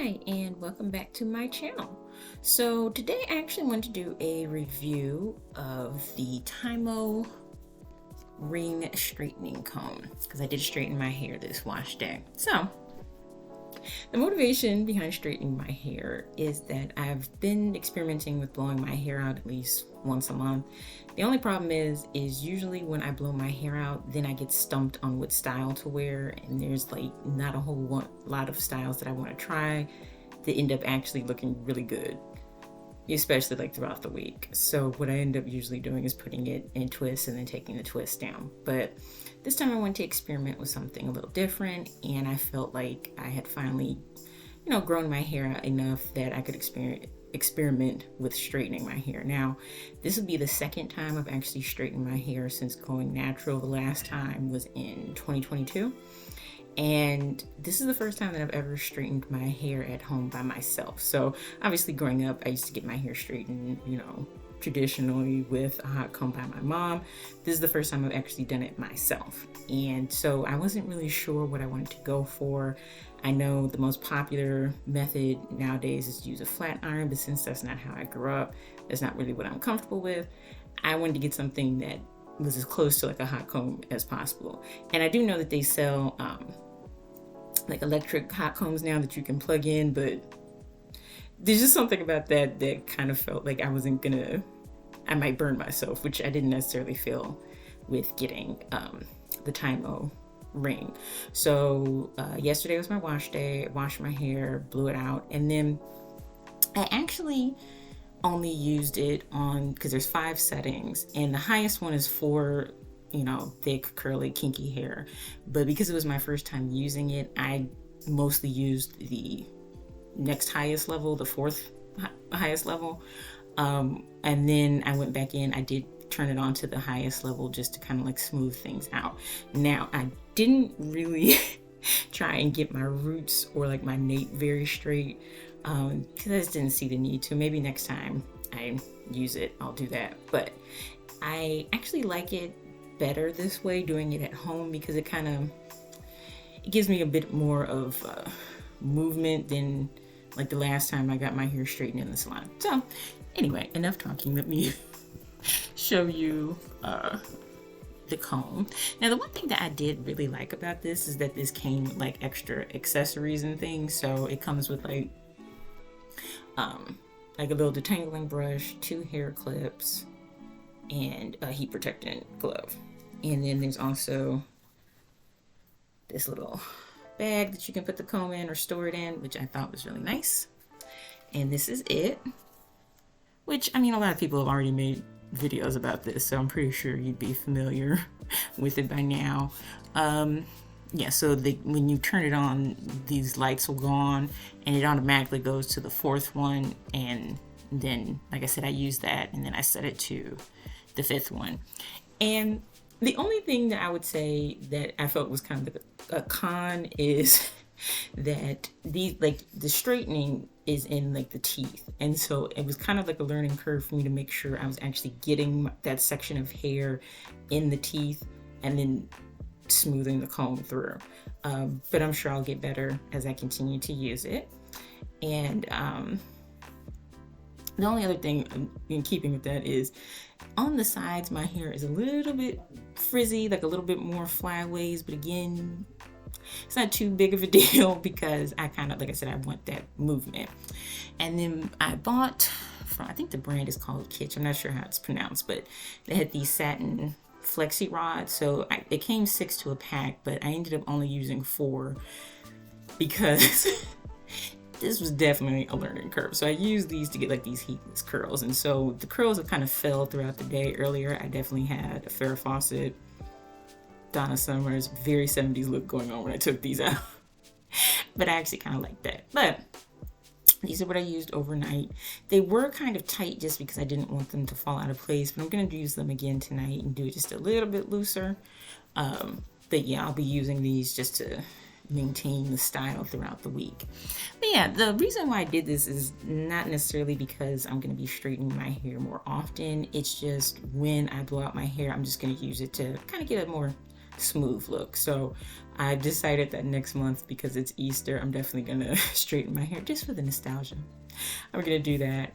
Hi, and welcome back to my channel. So today I actually want to do a review of the Tymo ring straightening comb because I did straighten my hair this wash day. So the motivation behind straightening my hair is that I've been experimenting with blowing my hair out at least once a month. The only problem is usually when I blow my hair out, then I get stumped on what style to wear, and there's like not a whole lot of styles that I want to try that end up actually looking really good, especially like throughout the week. So what I end up usually doing is putting it in twists and then taking the twist down. But this time I wanted to experiment with something a little different, and I felt like I had finally, grown my hair out enough that I could experiment with straightening my hair. Now, this would be the second time I've actually straightened my hair since going natural. The last time was in 2022. And this is the first time that I've ever straightened my hair at home by myself. So obviously growing up, I used to get my hair straightened, traditionally with a hot comb by my mom. This is the first time I've actually done it myself. And so I wasn't really sure what I wanted to go for. I know the most popular method nowadays is to use a flat iron, but since that's not how I grew up, that's not really what I'm comfortable with. I wanted to get something that was as close to like a hot comb as possible. And I do know that they sell like electric hot combs now that you can plug in, but there's just something about that kind of felt like I might burn myself, which I didn't necessarily feel with getting the Tymo ring. So yesterday was my wash day. I washed my hair, blew it out, and then I actually only used it on, because there's 5 settings, and the highest one is for thick, curly, kinky hair. But because it was my first time using it, I mostly used the next highest level, the 4th highest level. And then I went back in, I did turn it on to the highest level just to kind of like smooth things out. Now, I didn't really try and get my roots or like my nape very straight, because I just didn't see the need to. Maybe next time I use it, I'll do that. But I actually like it better this way, doing it at home, because it gives me a bit more of movement than like the last time I got my hair straightened in the salon. So anyway, enough talking. Let me show you the comb. Now, the one thing that I did really like about this is that this came with like extra accessories and things. So it comes with like a little detangling brush, 2 hair clips, and a heat protectant glove. And then there's also this little bag that you can put the comb in or store it in, which I thought was really nice. And this is it, which, I mean, a lot of people have already made videos about this, so I'm pretty sure you'd be familiar with it by now. Yeah, so when you turn it on, these lights will go on, and it automatically goes to the 4th one. And then, like I said, I use that, and then I set it to the 5th one. And the only thing that I would say that I felt was kind of a con is that the straightening is in like the teeth, and so it was kind of like a learning curve for me to make sure I was actually getting that section of hair in the teeth and then smoothing the comb through. But I'm sure I'll get better as I continue to use it. And the only other thing in keeping with that is on the sides, my hair is a little bit frizzy, like a little bit more flyaways, but again, it's not too big of a deal because I kind of, like I said, I want that movement. And then I bought from, I think the brand is called Kitsch. I'm not sure how it's pronounced, but they had these satin flexi rods. So it came 6 to a pack, but I ended up only using 4 because this was definitely a learning curve. So I used these to get like these heatless curls. And so the curls have kind of fell throughout the day. Earlier, I definitely had a Farrah Fawcett, Donna Summers, very 70s look going on when I took these out. But I actually kind of like that. But these are what I used overnight. They were kind of tight just because I didn't want them to fall out of place, but I'm going to use them again tonight and do it just a little bit looser. But yeah, I'll be using these just to maintain the style throughout the week. But yeah, the reason why I did this is not necessarily because I'm going to be straightening my hair more often. It's just when I blow out my hair, I'm just going to use it to kind of get a more smooth look. So I decided that next month, because it's Easter, I'm definitely gonna straighten my hair just for the nostalgia. I'm gonna do that.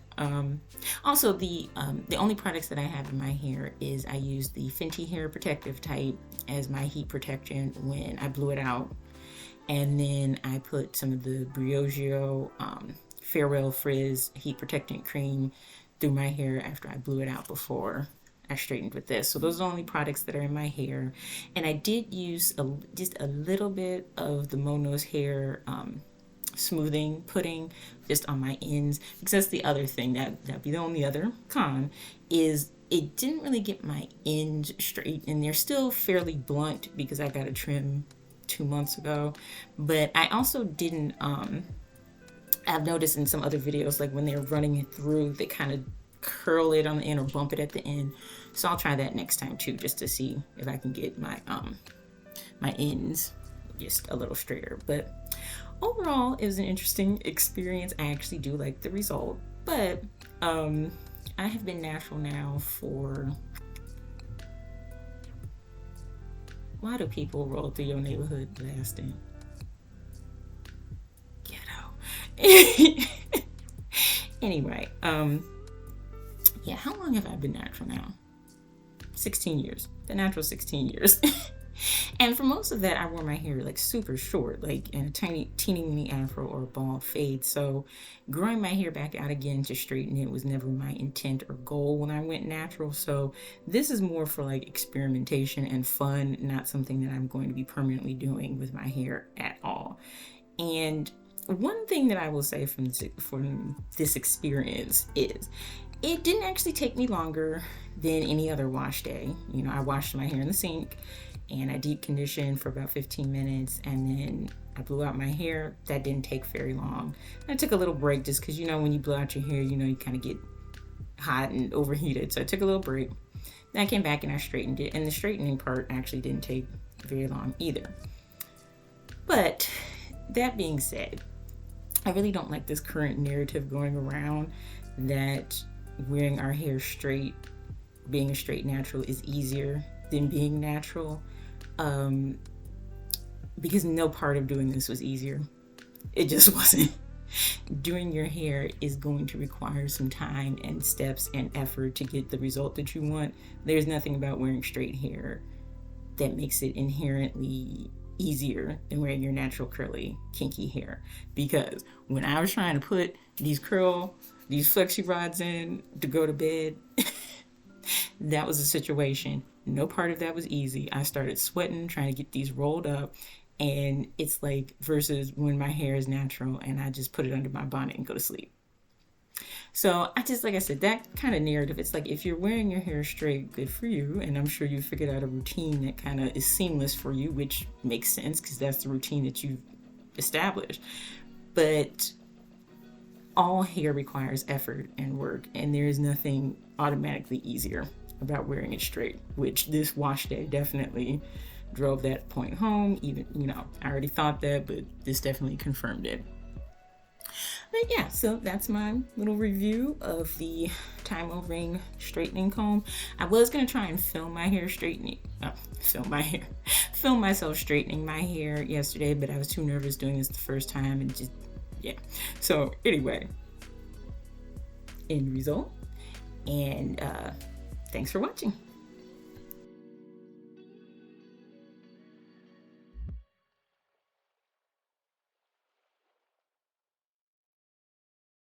Also, the only products that I have in my hair is I use the Fenty Hair Protective Type as my heat protection when I blew it out, and then I put some of the Briogeo Farewell Frizz Heat Protectant Cream through my hair after I blew it out before I straightened with this. So those are the only products that are in my hair. And I did use just a little bit of the Mono's hair smoothing pudding just on my ends, because that's the other thing that'd be the only other con, is it didn't really get my ends straight, and they're still fairly blunt because I got a trim 2 months ago. But I also didn't I've noticed in some other videos, like when they're running it through, they kind of curl it on the end or bump it at the end. So I'll try that next time too, just to see if I can get my my ends just a little straighter. But overall, it was an interesting experience. I actually do like the result. But I have been natural now for... Why do people roll through your neighborhood blasting? Ghetto. Anyway, yeah, how long have I been natural now? 16 years. The natural 16 years. And for most of that, I wore my hair like super short, like in a teeny weeny afro or a bald fade. So growing my hair back out again to straighten it was never my intent or goal when I went natural. So this is more for like experimentation and fun, not something that I'm going to be permanently doing with my hair at all. And one thing that I will say from this experience is it didn't actually take me longer than any other wash day. You know, I washed my hair in the sink and I deep conditioned for about 15 minutes, and then I blew out my hair. That didn't take very long. I took a little break just because, you know, when you blow out your hair, you know, you kind of get hot and overheated. So I took a little break. Then I came back and I straightened it, and the straightening part actually didn't take very long either. But that being said, I really don't like this current narrative going around that wearing our hair straight, being a straight natural, is easier than being natural, because no part of doing this was easier. It just wasn't. Doing your hair is going to require some time and steps and effort to get the result that you want. There's nothing about wearing straight hair that makes it inherently easier than wearing your natural curly kinky hair, because when I was trying to put these flexi rods in to go to bed, that was a situation. No part of that was easy. I started sweating trying to get these rolled up, and it's like versus when my hair is natural and I just put it under my bonnet and go to sleep. So I just, like I said, that kind of narrative, it's like if you're wearing your hair straight, good for you. And I'm sure you figured out a routine that kind of is seamless for you, which makes sense because that's the routine that you've established. But all hair requires effort and work, and there is nothing automatically easier about wearing it straight, which this wash day definitely drove that point home. Even, you know, I already thought that, but this definitely confirmed it. But yeah, so that's my little review of the Tymo Ring straightening comb. I was going to try and film myself straightening my hair yesterday, but I was too nervous doing this the first time, and just, yeah. So anyway, end result, and thanks for watching.